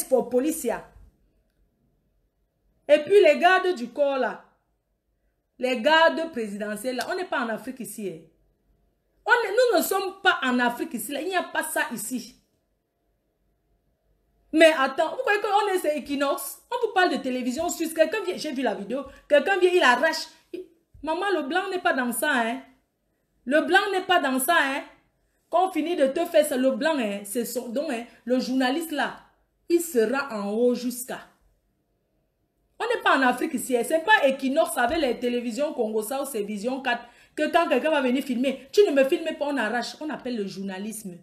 pour Policia. Et puis les gardes du corps là, les gardes présidentiels là, on n'est pas en Afrique ici. Hein. Nous ne sommes pas en Afrique ici, là. Il n'y a pas ça ici. Mais attends, vous croyez qu'on est sur Equinox? On vous parle de télévision suisse, quelqu'un vient, j'ai vu la vidéo, quelqu'un vient, il arrache. Maman, le blanc n'est pas dans ça, hein. Le blanc n'est pas dans ça, hein. Quand on finit de te faire ça, le blanc, hein, c'est son don, hein. Le journaliste là, il sera en haut jusqu'à. On n'est pas en Afrique ici, hein. C'est pas Equinox avec les télévisions Congosa ou c'est Vision 4. Que quand quelqu'un va venir filmer, tu ne me filmes pas, on arrache. On appelle le journalisme.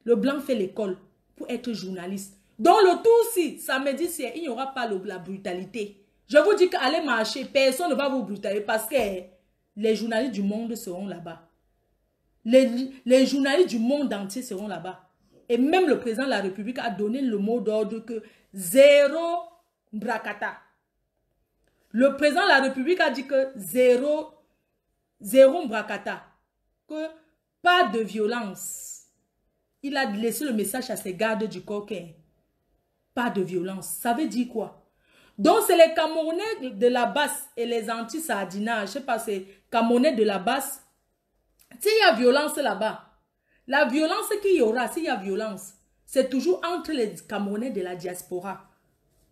Le blanc fait l'école pour être journaliste. Dans le tout aussi, samedi, il n'y aura pas la brutalité. Je vous dis qu'allez marcher, personne ne va vous brutaliser parce que les journalistes du monde seront là-bas. Les journalistes du monde entier seront là-bas. Et même le président de la République a donné le mot d'ordre que zéro bracata. Le président de la République a dit que zéro bracata. Que pas de violence. Il a laissé le message à ses gardes du corps. Pas de violence. Ça veut dire quoi? Donc, c'est les Camerounais de la basse et les anti-Sardina. Je ne sais pas, c'est Camerounais de la basse. S'il y a violence là-bas, la violence qu'il y aura, s'il y a violence, c'est toujours entre les Camerounais de la diaspora.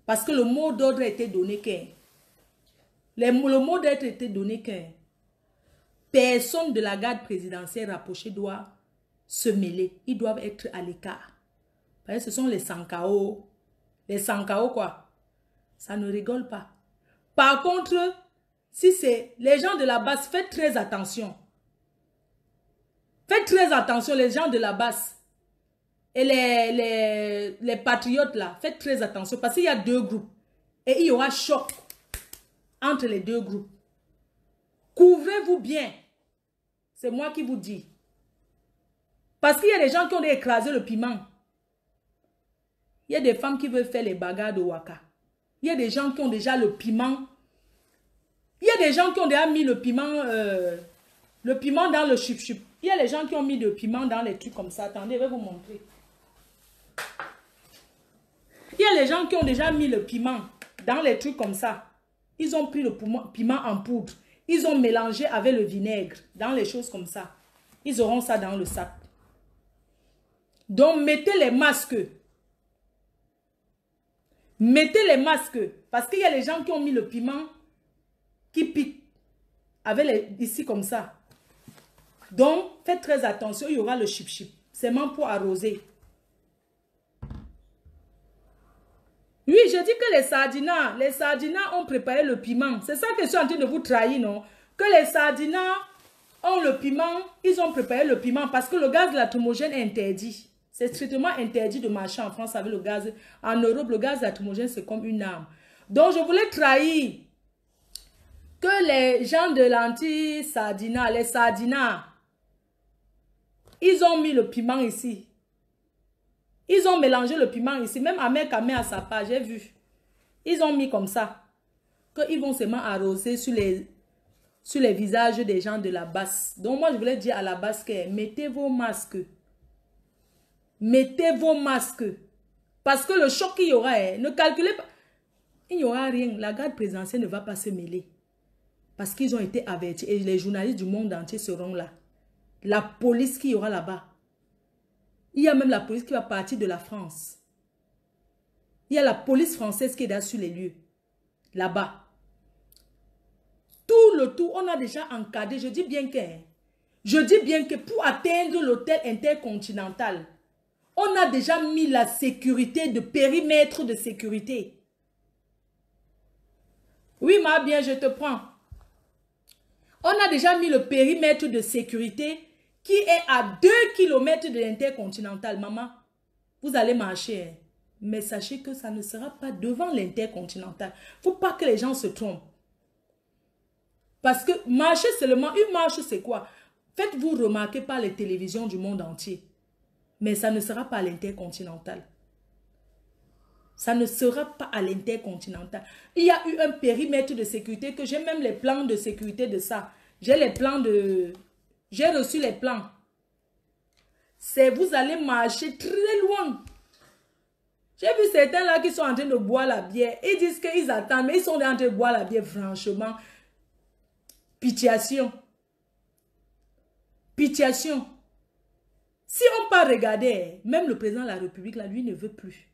Parce que le mot d'ordre a été donné le mot d'ordre a été donné personne de la garde présidentielle rapprochée doit se mêler. Ils doivent être à l'écart. Ce sont les Sankao. Les Sankao, quoi. Ça ne rigole pas. Par contre, si c'est les gens de la base, faites très attention. Faites très attention, les gens de la base. Et les patriotes, là, faites très attention. Parce qu'il y a deux groupes. Et il y aura choc entre les deux groupes. Couvrez-vous bien. C'est moi qui vous dis. Parce qu'il y a des gens qui ont écrasé le piment. Il y a des femmes qui veulent faire les bagarres de Waka. Il y a des gens qui ont déjà le piment. Il y a des gens qui ont déjà mis le piment dans le chup-chup. Il y a des gens qui ont mis le piment dans les trucs comme ça. Attendez, je vais vous montrer. Il y a les gens qui ont déjà mis le piment dans les trucs comme ça. Ils ont pris le piment en poudre. Ils ont mélangé avec le vinaigre dans les choses comme ça. Ils auront ça dans le sac. Donc, mettez les masques. Mettez les masques. Parce qu'il y a les gens qui ont mis le piment qui pique. Avec ici comme ça. Donc, faites très attention. Il y aura le chip-chip. C'est même pour arroser. Oui, je dis que les sardinas ont préparé le piment. C'est ça que je suis en train de vous trahir, non? Que les sardinas ont le piment, ils ont préparé le piment parce que le gaz lacrymogène est interdit. C'est strictement interdit de marcher en France avec le gaz. En Europe, le gaz lacrymogène, c'est comme une arme. Donc, je voulais trahir que les gens de l'anti-sardina, les sardinas, ils ont mis le piment ici. Ils ont mélangé le piment ici. Même Ahmed Kamé à sa part, j'ai vu. Ils ont mis comme ça. Qu'ils vont seulement arroser sur les visages des gens de la basse. Donc moi, je voulais dire à la basse que mettez vos masques. Mettez vos masques. Parce que le choc qu'il y aura, ne calculez pas. Il n'y aura rien. La garde présidentielle ne va pas se mêler. Parce qu'ils ont été avertis. Et les journalistes du monde entier seront là. La police qui y aura là-bas. Il y a même la police qui va partir de la France. Il y a la police française qui est là sur les lieux. Là-bas. Tout le tout, on a déjà encadré. Je dis bien que pour atteindre l'hôtel intercontinental, on a déjà mis la sécurité de périmètre de sécurité. Oui, ma bien, je te prends. On a déjà mis le périmètre de sécurité qui est à 2 km de l'intercontinental. Maman, vous allez marcher. Hein? Mais sachez que ça ne sera pas devant l'intercontinental. Il ne faut pas que les gens se trompent. Parce que marcher seulement, une marche c'est quoi? Faites-vous remarquer par les télévisions du monde entier. Mais ça ne sera pas à l'intercontinental. Ça ne sera pas à l'intercontinental. Il y a eu un périmètre de sécurité que j'ai même les plans de sécurité de ça. J'ai les plans de... J'ai reçu les plans. C'est vous allez marcher très loin. J'ai vu certains là qui sont en train de boire la bière. Ils disent qu'ils attendent, mais ils sont en train de boire la bière, franchement. Pitiation. Pitiation. Si on part regarder, même le président de la République, là, lui ne veut plus.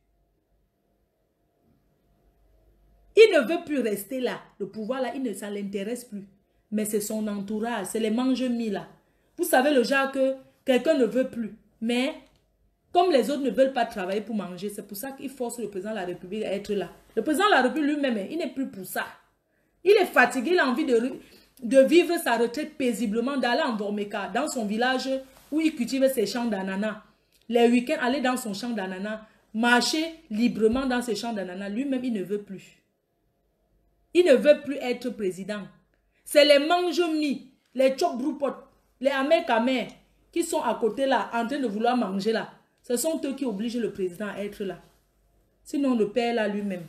Il ne veut plus rester là. Le pouvoir là, ça ne l'intéresse plus. Mais c'est son entourage, c'est les mange-mis là. Vous savez le genre que quelqu'un ne veut plus. Mais comme les autres ne veulent pas travailler pour manger, c'est pour ça qu'il force le président de la République à être là. Le président de la République lui-même, il n'est plus pour ça. Il est fatigué, il a envie de vivre sa retraite paisiblement, d'aller en Vormeka, dans son village où il cultive ses champs d'ananas. Les week-ends, aller dans son champ d'ananas, marcher librement dans ses champs d'ananas. Lui-même, il ne veut plus. Il ne veut plus être président. C'est les mange-mis, les chop-broupot, les amer-kamer qui sont à côté là, en train de vouloir manger là. Ce sont eux qui obligent le président à être là. Sinon, le père là lui-même.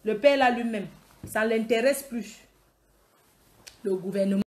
Le père là lui-même, ça ne l'intéresse plus. Le gouvernement.